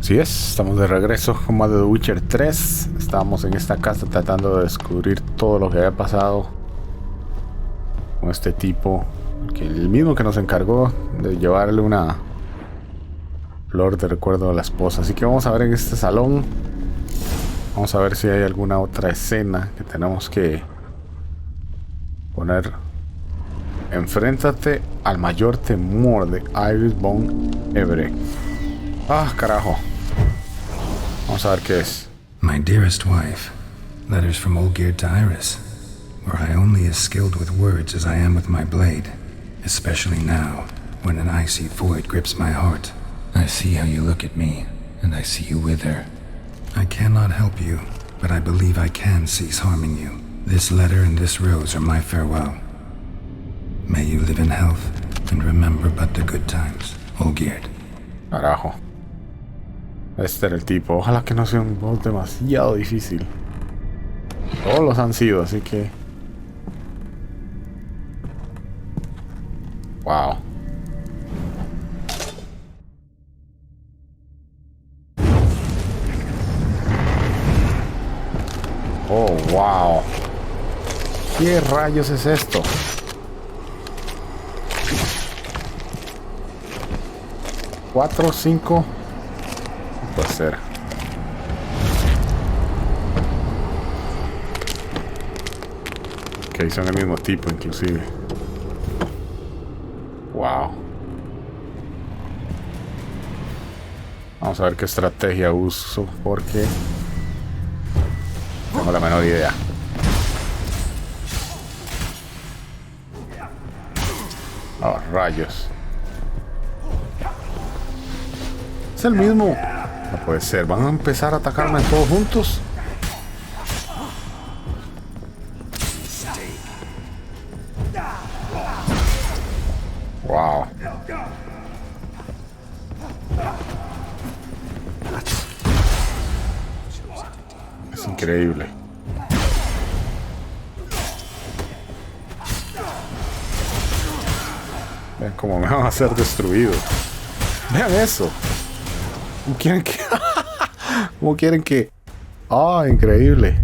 Así es, estamos de regreso con más de The Witcher 3. Estábamos en esta casa tratando de descubrir todo lo que había pasado con este tipo, que el mismo que nos encargó de llevarle una flor de recuerdo a la esposa. Así que vamos a ver en este salón. Vamos a ver si hay alguna otra escena que tenemos que poner. Enfréntate al mayor temor de Iris von Everett. Ah, carajo. Vamos a ver qué es. My dearest wife, letters from Olgierd to Iris. Were I only as skilled with words as I am with my blade, especially now, when an icy void grips my heart. I see how you look at me, and I see you wither. I cannot help you, but I believe I can cease harming you. This letter and this rose are my farewell. May you live in health, and remember but the good times, Olgierd. Carajo. Este era el tipo. Ojalá que no sea un boss demasiado difícil. Todos los han sido, así que... Wow. Oh, wow. ¿Qué rayos es esto? ¿4, 5? Puede ser. Ok, son el mismo tipo inclusive. Wow. Vamos a ver qué estrategia uso porque no tengo la menor idea. Oh, rayos. Es el mismo. No puede ser. ¿Van a empezar a atacarme todos juntos? Wow. Es increíble. Vean cómo me van a hacer destruido. Vean eso. ¿Cómo quieren que... ¿Cómo quieren que... ¡Ah, increíble!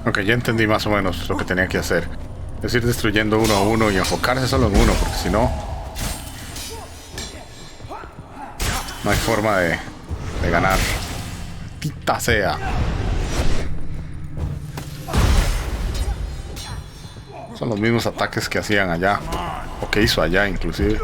Ok, ya entendí más o menos lo que tenía que hacer. Es ir destruyendo uno a uno y enfocarse solo en uno, porque si no... No hay forma de ganar. Maldita sea. Son los mismos ataques que hacían allá. O que hizo allá, inclusive.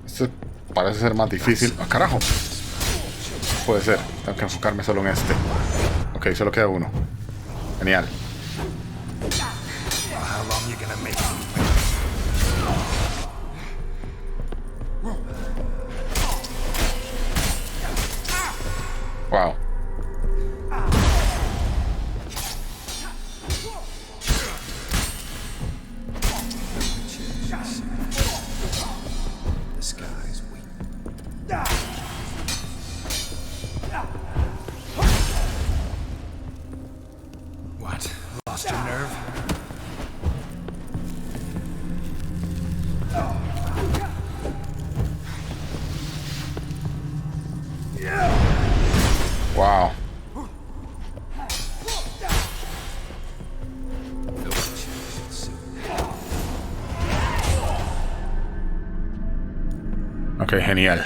Este parece ser más difícil. ¡Ah, carajo! Puede ser. Tengo que enfocarme solo en este. Ok, solo queda uno. Genial. Wow. What? Lost your nerve? Wow. Ok, genial.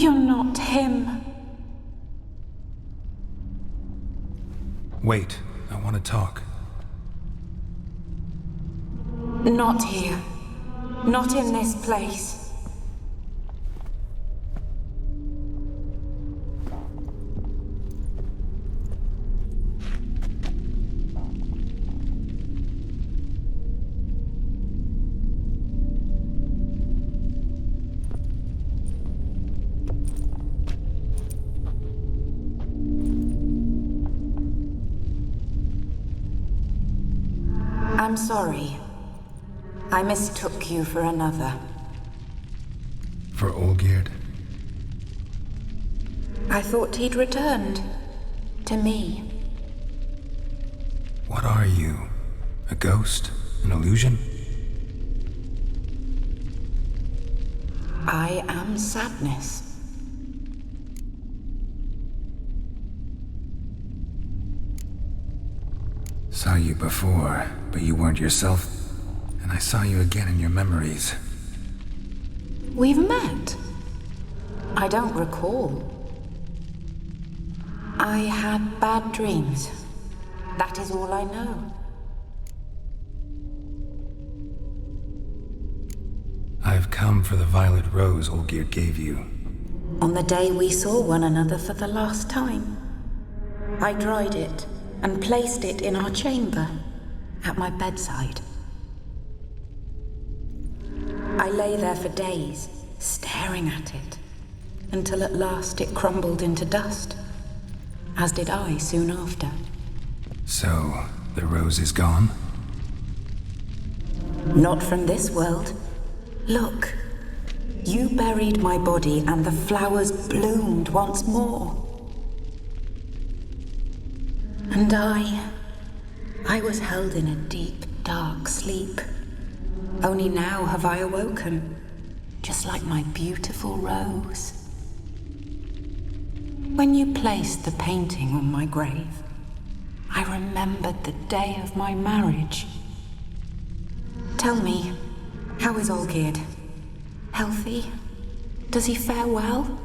You're not him. Wait, I want to talk. Not here. Not in this place. I'm sorry. I mistook you for another. For Olgierd? I thought he'd returned. To me. What are you? A ghost? An illusion? I am sadness. Saw you before, but you weren't yourself. And I saw you again in your memories. We've met. I don't recall. I had bad dreams. That is all I know. I've come for the violet rose Olgierd gave you. On the day we saw one another for the last time, I dried it and placed it in our chamber, at my bedside. I lay there for days, staring at it, until at last it crumbled into dust, as did I soon after. So, the rose is gone? Not from this world. Look, you buried my body and the flowers bloomed once more. And I was held in a deep, dark sleep. Only now have I awoken, just like my beautiful rose. When you placed the painting on my grave, I remembered the day of my marriage. Tell me, how is Olgierd? Healthy? Does he fare well?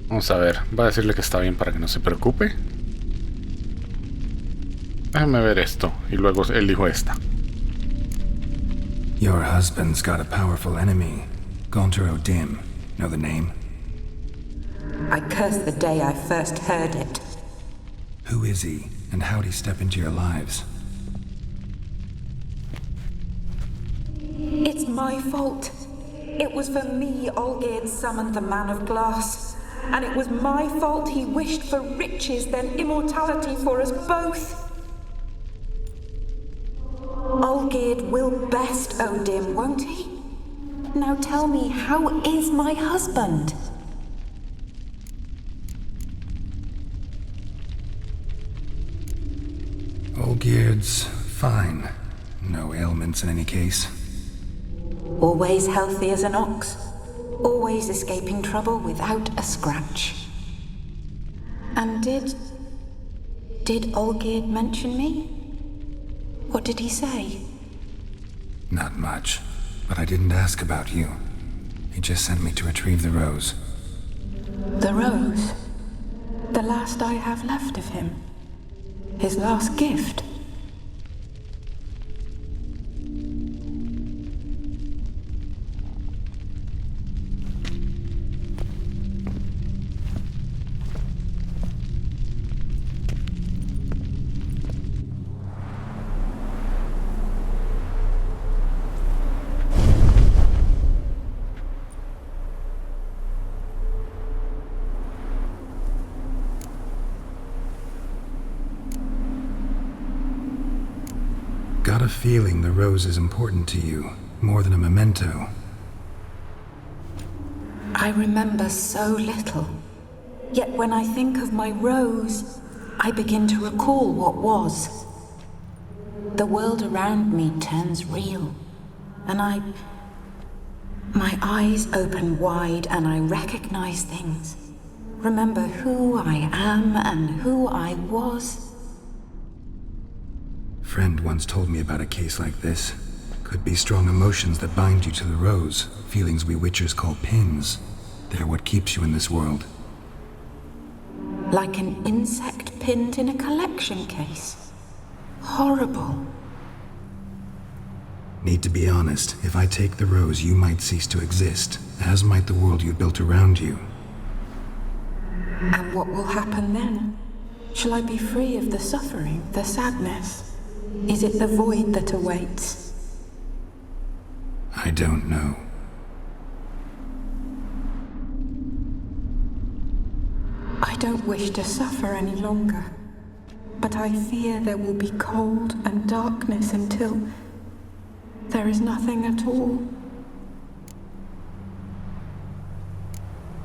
Vamos a ver, va a decirle que está bien para que no se preocupe. Déjame ver esto, y luego elijo esta. Your husband's got a powerful enemy. Gaunter O'Dim. Know the name? I curse the day I first heard it. Who is he, and how'd he step into your lives? It's my fault. It was for me Olgierd summoned the Man of Glass. And it was my fault he wished for riches, then immortality for us both. Olgierd will best O'Dim, won't he? Now tell me, how is my husband? Olgierd's fine. No ailments in any case. Always healthy as an ox. Always escaping trouble without a scratch. And did Olgierd mention me? What did he say? Not much, but I didn't ask about you. He just sent me to retrieve the rose. The rose? The last I have left of him? His last gift? Got a feeling the rose is important to you, more than a memento. I remember so little. Yet when I think of my rose, I begin to recall what was. The world around me turns real, and my eyes open wide and I recognize things. Remember who I am and who I was. Friend once told me about a case like this. Could be strong emotions that bind you to the rose, feelings we witchers call pins. They're what keeps you in this world. Like an insect pinned in a collection case. Horrible. Need to be honest, if I take the rose, you might cease to exist, as might the world you built around you. And what will happen then? Shall I be free of the suffering, the sadness? Is it the void that awaits? I don't know. I don't wish to suffer any longer, but I fear there will be cold and darkness until there is nothing at all.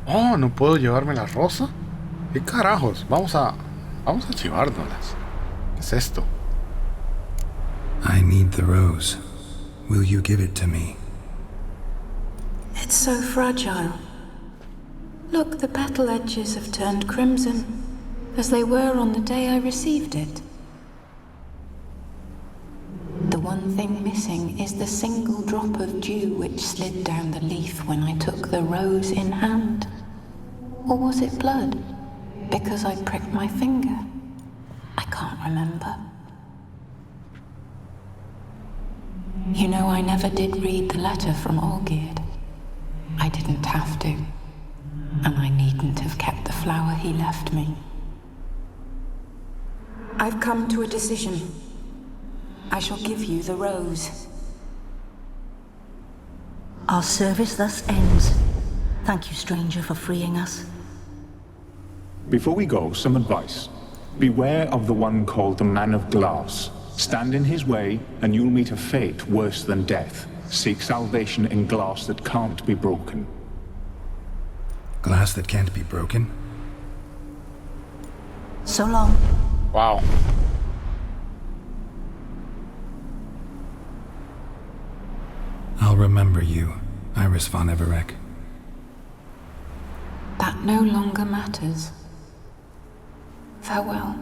Oh, ¿no puedo llevarme la rosa? ¿Qué carajos? Vamos a chivárnoslas. ¿Qué es esto? I need the rose. Will you give it to me? It's so fragile. Look, the petal edges have turned crimson, as they were on the day I received it. The one thing missing is the single drop of dew which slid down the leaf when I took the rose in hand. Or was it blood? Because I pricked my finger. I can't remember. You know, I never did read the letter from Olgierd. I didn't have to. And I needn't have kept the flower he left me. I've come to a decision. I shall give you the rose. Our service thus ends. Thank you, stranger, for freeing us. Before we go, some advice. Beware of the one called the Man of Glass. Stand in his way, and you'll meet a fate worse than death. Seek salvation in glass that can't be broken. Glass that can't be broken? So long. Wow. I'll remember you, Iris von Everec. That no longer matters. Farewell.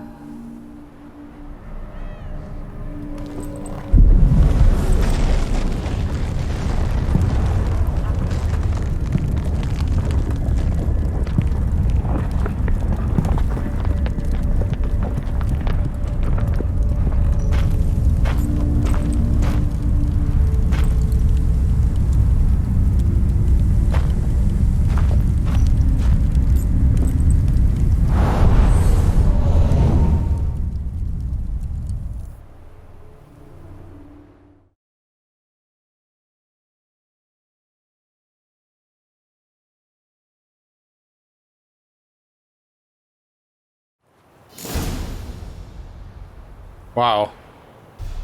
Wow.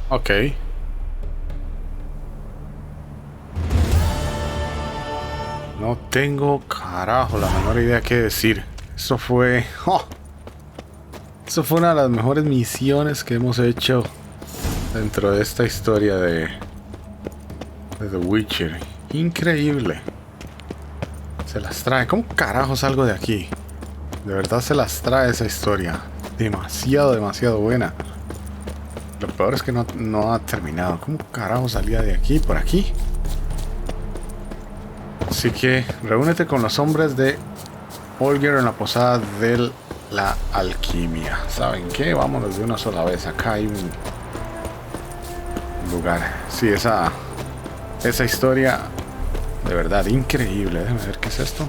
Ok. No tengo carajo la menor idea qué decir. Eso fue... ¡Oh! Eso fue una de las mejores misiones que hemos hecho dentro de esta historia de The Witcher. Increíble. Se las trae. ¿Cómo carajo salgo de aquí? De verdad se las trae esa historia. Demasiado buena. Lo peor es que no ha terminado. ¿Cómo carajo salía de aquí? Por aquí. Así que reúnete con los hombres de Olgierd en la posada de la alquimia. ¿Saben qué? Vámonos de una sola vez. Acá hay un lugar. Sí, esa historia de verdad increíble. Déjame ver qué es esto.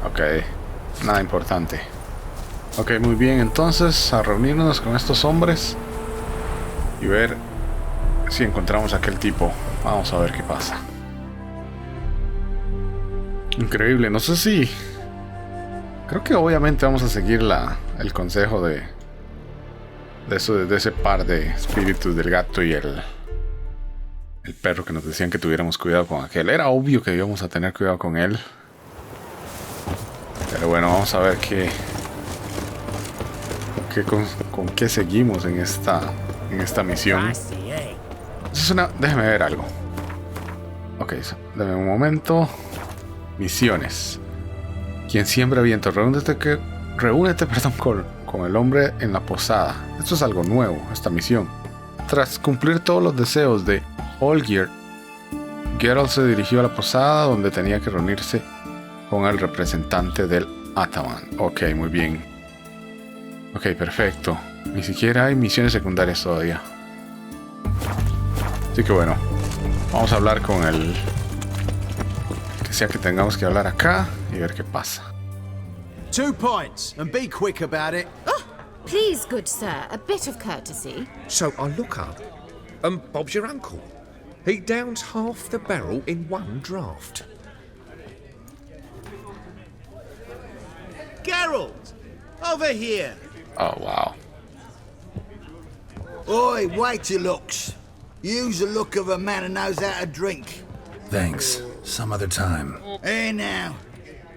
Ok, nada importante. Ok, muy bien, entonces a reunirnos con estos hombres y ver si encontramos a aquel tipo. Vamos a ver qué pasa. Increíble, no sé si... Creo que obviamente vamos a seguir el consejo de ese par de espíritus del gato y el perro que nos decían que tuviéramos cuidado con aquel. Era obvio que íbamos a tener cuidado con él. Pero bueno, vamos a ver con qué seguimos en esta misión. Déjeme ver algo. Ok, déjame un momento. Misiones. Quien siembra viento. Reúnete con el hombre en la posada. Esto es algo nuevo, esta misión. Tras cumplir todos los deseos de Olgierd, Geralt se dirigió a la posada donde tenía que reunirse con el representante del Ataman. Ok, muy bien. Ok, perfecto. Ni siquiera hay misiones secundarias todavía. Así que bueno, vamos a hablar con el que sea que tengamos que hablar acá y ver qué pasa. 2 pints, and be quick about it. Oh, please, good sir, a bit of courtesy. So I look up, and Bob's your uncle. He downs half the barrel in one draught. Geralt! Over here! Oh, wow. Oi, wait your looks. Use the look of a man who knows how to drink. Thanks. Some other time. Here now.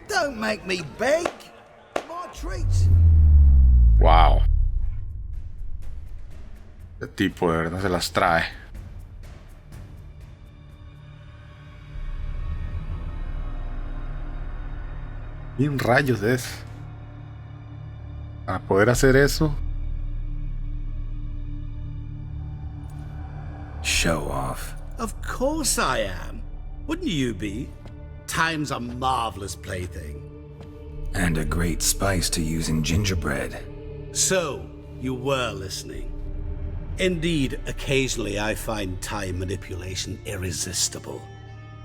Don't make me beg. My treat. Wow. Este tipo de verdad se las trae. ¿Quién rayos es? Para poder hacer eso. Show off. Of course I am. Wouldn't you be? Time's a marvelous plaything. And a great spice to use in gingerbread. So, you were listening. Indeed, occasionally I find time manipulation irresistible.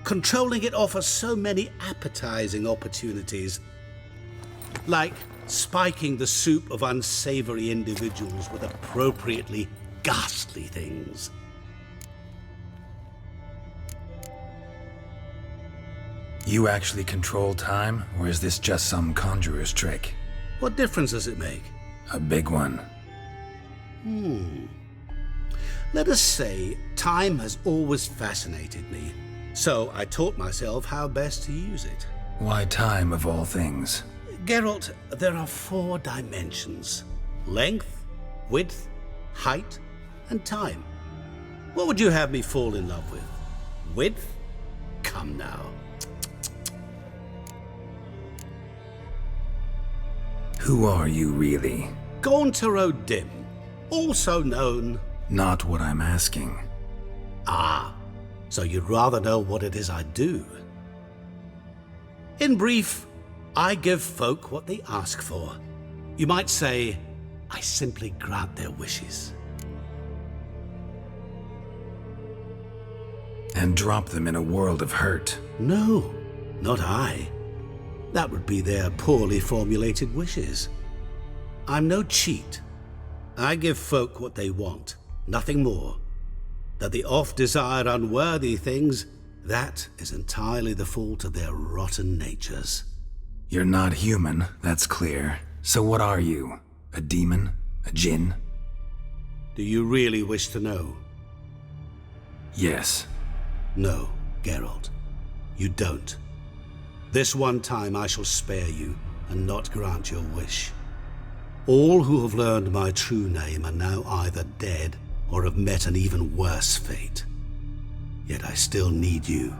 Controlling it offers so many appetizing opportunities. Like spiking the soup of unsavory individuals with appropriately ghastly things. You actually control time, or is this just some conjurer's trick? What difference does it make? A big one. Let us say time has always fascinated me. So I taught myself how best to use it. Why time of all things? Geralt, there are 4 dimensions. Length, width, height, and time. What would you have me fall in love with? Width? Come now. Who are you really? Gauntero Dim, also known... Not what I'm asking. Ah, so you'd rather know what it is I do. In brief, I give folk what they ask for. You might say, I simply grant their wishes. And drop them in a world of hurt. No, not I. That would be their poorly formulated wishes. I'm no cheat. I give folk what they want, nothing more. That they oft desire unworthy things, that is entirely the fault of their rotten natures. You're not human, that's clear. So what are you? A demon? A djinn? Do you really wish to know? Yes. No, Geralt. You don't. This one time I shall spare you and not grant your wish. All who have learned my true name are now either dead or have met an even worse fate. Yet I still need you.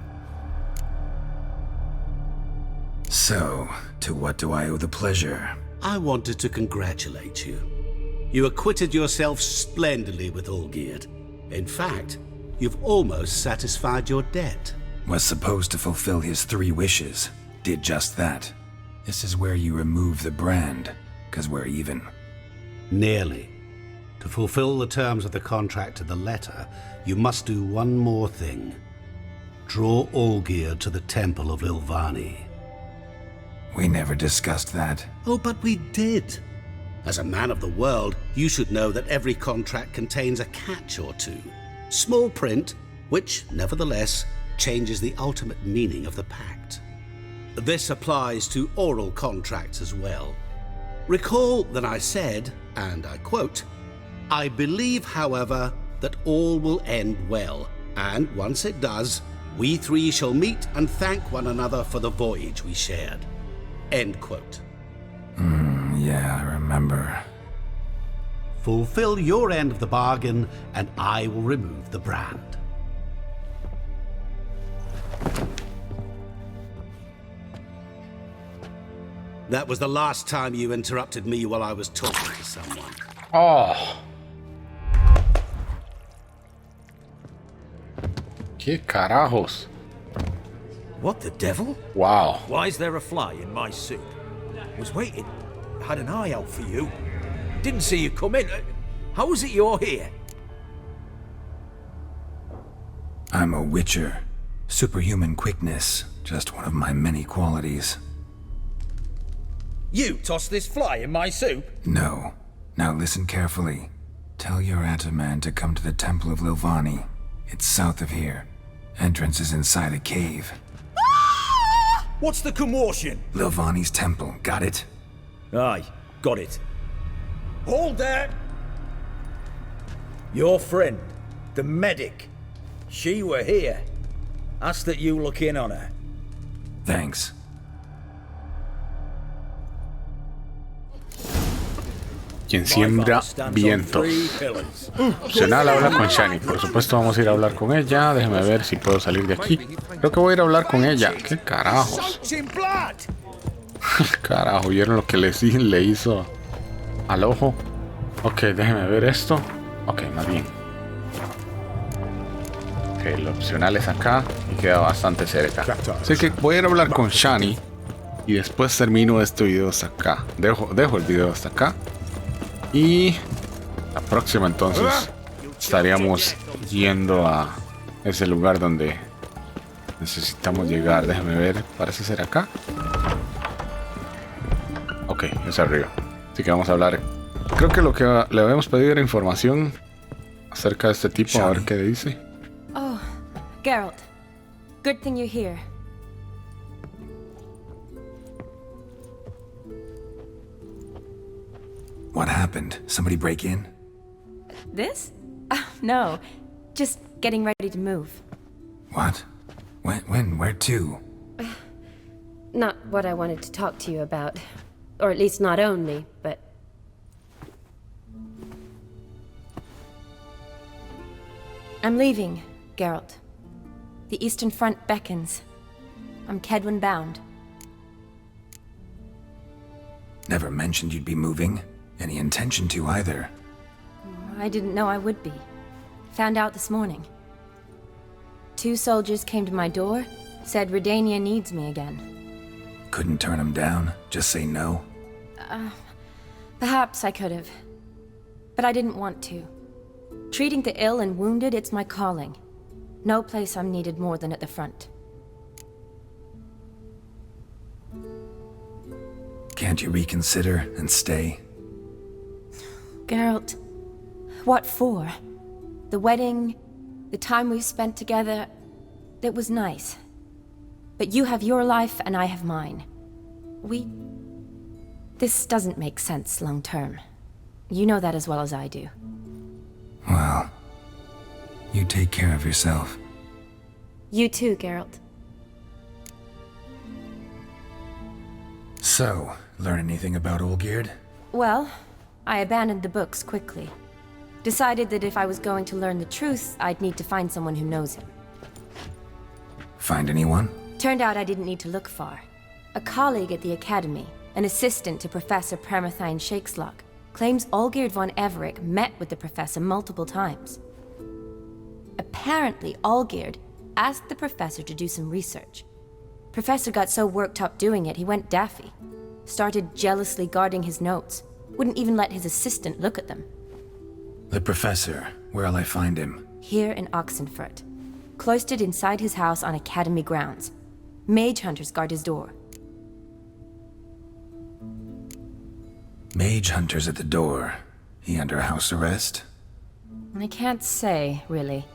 So, to what do I owe the pleasure? I wanted to congratulate you. You acquitted yourself splendidly with Olgierd. In fact, you've almost satisfied your debt. Was supposed to fulfill his 3 wishes. Did just that. This is where you remove the brand, 'cause we're even. Nearly. To fulfill the terms of the contract to the letter, you must do one more thing. Draw Olgierd to the Temple of Lilvani. We never discussed that. Oh, but we did. As a man of the world, you should know that every contract contains a catch or two. Small print, which, nevertheless, changes the ultimate meaning of the pact. This applies to oral contracts as well. Recall that I said, and I quote, I believe, however, that all will end well, and once it does, we 3 shall meet and thank one another for the voyage we shared. End quote. Yeah, I remember. Fulfill your end of the bargain, and I will remove the brand. That was the last time you interrupted me while I was talking to someone. Oh. ¿Qué carajos? What the devil? Wow. Why is there a fly in my soup? Was waiting. Had an eye out for you. Didn't see you come in. How is it you're here? I'm a witcher. Superhuman quickness. Just one of my many qualities. You tossed this fly in my soup? No. Now listen carefully. Tell your Ataman to come to the Temple of Lilvani. It's south of here. Entrance is inside a cave. What's the commotion? Lilvani's temple, got it? Aye, got it. Hold there! Your friend, the medic. She were here. Ask that you look in on her. Thanks. Quien siembra vientos. Opcional, habla con Shani. Por supuesto vamos a ir a hablar con ella. Déjame ver si puedo salir de aquí. Creo que voy a ir a hablar con ella. ¿Qué carajos? Carajo, ¿vieron lo que le hizo al ojo? Ok, déjeme ver esto. Ok, más bien. Ok, el opcional es acá y queda bastante cerca. Así que voy a ir a hablar con Shani y después termino este video hasta acá. Dejo el video hasta acá. Y la próxima entonces estaríamos yendo a ese lugar donde necesitamos llegar. Déjame ver, parece ser acá. Ok, es arriba. Así que vamos a hablar. Creo que lo que le habíamos pedido era información acerca de este tipo, a ver qué dice. Oh, Geralt. Good thing you're here. What happened? Somebody break in? This? No. Just getting ready to move. What? When? Where to? Not what I wanted to talk to you about. Or at least not only, but... I'm leaving, Geralt. The Eastern Front beckons. I'm Kedwin bound. Never mentioned you'd be moving. Any intention to either. I didn't know I would be. Found out this morning. 2 soldiers came to my door, said Redania needs me again. Couldn't turn them down? Just say no? Perhaps I could have. But I didn't want to. Treating the ill and wounded, it's my calling. No place I'm needed more than at the front. Can't you reconsider and stay? Geralt, what for? The wedding, the time we've spent together, it was nice. But you have your life and I have mine. This doesn't make sense long term. You know that as well as I do. Well, you take care of yourself. You too, Geralt. So, learn anything about Olgierd? Well, I abandoned the books quickly. Decided that if I was going to learn the truth, I'd need to find someone who knows him. Find anyone? Turned out I didn't need to look far. A colleague at the Academy, an assistant to Professor Permathine Shakeslock, claims Olgierd von Everec met with the professor multiple times. Apparently, Olgierd asked the professor to do some research. Professor got so worked up doing it, he went daffy. Started jealously guarding his notes. Wouldn't even let his assistant look at them. The professor, where'll I find him? Here in Oxenfurt. Cloistered inside his house on Academy grounds. Mage hunters guard his door. Mage hunters at the door. He under house arrest? I can't say, really.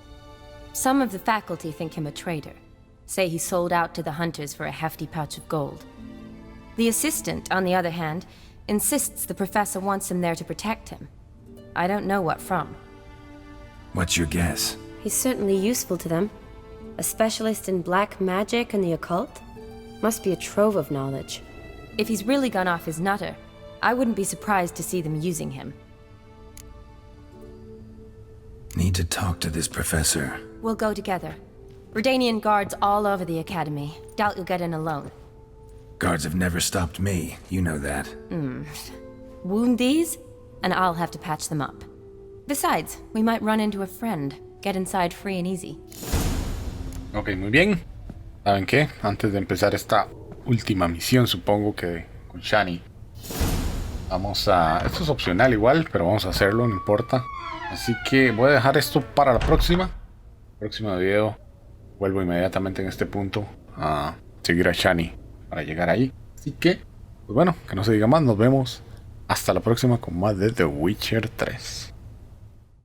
Some of the faculty think him a traitor. Say he sold out to the hunters for a hefty pouch of gold. The assistant, on the other hand, insists the professor wants him there to protect him. I don't know what from. What's your guess? He's certainly useful to them. A specialist in black magic and the occult? Must be a trove of knowledge. If he's really gone off his nutter, I wouldn't be surprised to see them using him. Need to talk to this professor. We'll go together. Redanian guards all over the Academy. Doubt you'll get in alone. Guards have never stopped me, you know that. Wound these, and I'll have to patch them up. Besides, we might run into a friend. Get inside free and easy. Ok, muy bien. ¿Saben qué? Antes de empezar esta última misión, supongo que con Shani, vamos a... Esto es opcional igual, pero vamos a hacerlo, no importa. Así que voy a dejar esto para la próxima. Próximo video vuelvo inmediatamente en este punto a seguir a Shani para llegar ahí. Así que, pues bueno, que no se diga más, nos vemos hasta la próxima con más de The Witcher 3.